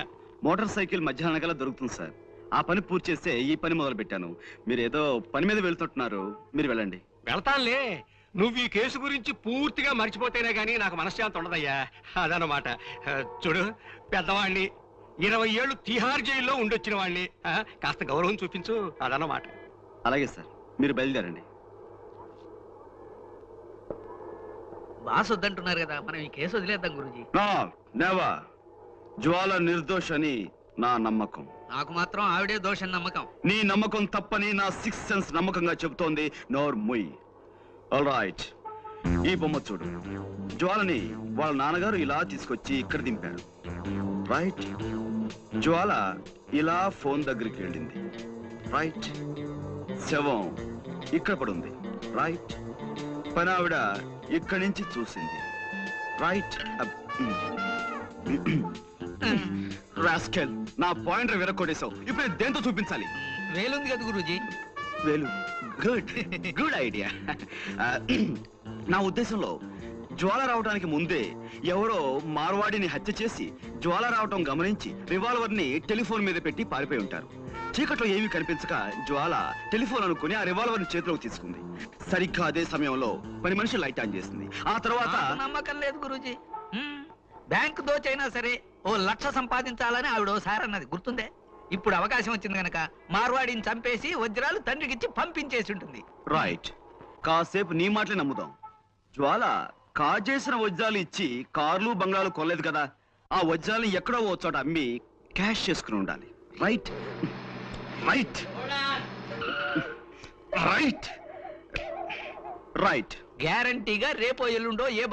మోటార్ సైకిల్ మధ్యాహ్నం కల్లా దొరుకుతుంది సార్. ఆ పని పూర్తి చేస్తే ఈ పని మొదలు పెట్టాను. మీరు ఏదో పని మీద వెళ్తుంటున్నారు, మీరు వెళ్ళండి. వెళ్తానులే, నువ్వు ఈ కేసు గురించి పూర్తిగా మర్చిపోతేనే గానీ నాకు మనశ్శాంతి ఉండదయ్యా. అదనమాట. చూడు, పెద్దవాణ్ణి 20 ఏళ్ళు తిహార్ జైల్లో ఉండొచ్చిన వాడిని, కాస్త గౌరవం చూపించు. అదనమాట. అలాగే సార్, మీరు బయలుదేరండి. బాస్ వద్దంటున్నారు కదా, మనం ఈ కేసు వదిలేద్దాం గురూజీ. No never. జ్వాల నిర్దోష్ అని నా నమ్మకం. నాకు మాత్రం ఆవిడే దోషం నమ్మకం. నీ నమ్మకం తప్పని నా 6th సెన్స్ నమ్మకంగా చెబుతోంది. నోర్ ముయ్. ఆల్ రైట్, ఈ బొమ్మ చూడు. జ్వాలని వాళ్ళ నాన్నగారు ఇలా తీసుకొచ్చి ఇక్కడ దింపారు. రైట్. జ్వాల ఇలా ఫోన్ దగ్గరికి వెళ్ళింది. రైట్. శవం ఇక్కడ పడుంది. రైట్. పని ఆవిడ ఇక్కడి నుంచి చూసింది. రైట్. రాస్కెల్, నా పాయింటర్ విరక్కొట్టేశావు. ఇప్పుడు నేను దేంతో చూపించాలి? వేలుంది కదా గురూజీ. వేలు. Good good idea. నా ఉద్దేశంలో జ్వాల రావడానికి ముందే ఎవరో మార్వాడిని హత్య చేసి జ్వాల రావటం గమనించి రివాల్వర్ ని టెలిఫోన్ మీద పెట్టి పారిపోయి ఉంటారు. చీకట్లో ఏమీ కనిపించక జ్వాల టెలిఫోన్ అనుకుని ఆ రివాల్వర్ ని చేతిలోకి తీసుకుంది. సరిగ్గా అదే సమయంలో పని మనిషి లైట్ ఆన్ చేసింది. ఆ తర్వాత నాకు నమ్మకం లేదు గురూజీ. బ్యాంకు దోచైనా సరే 1,00,000 సంపాదించాలని ఆవిడ ఓసారి అన్నది గుర్తుందే. ఇప్పుడు అవకాశం వచ్చింది గనక మార్వాడిని చంపేసి వజ్రాలు తండ్రికిచ్చి పంపించేసి ఉంటుంది. రైట్. కాసేపు నీ మాటలే నమ్ముదాం. జ్వాల కాజేసిన వజ్రాలు ఇచ్చి కార్లు బంగ్లాలు కొనలేదు కదా, ఆ వజ్రాలు ఎక్కడో ఓ చోట అమ్మి క్యాష్ చేసుకుని ఉండాలి. రైట్. రైట్. రైట్. రైట్. గ్యారంటీగా రేపో ఎల్లుండో ఏ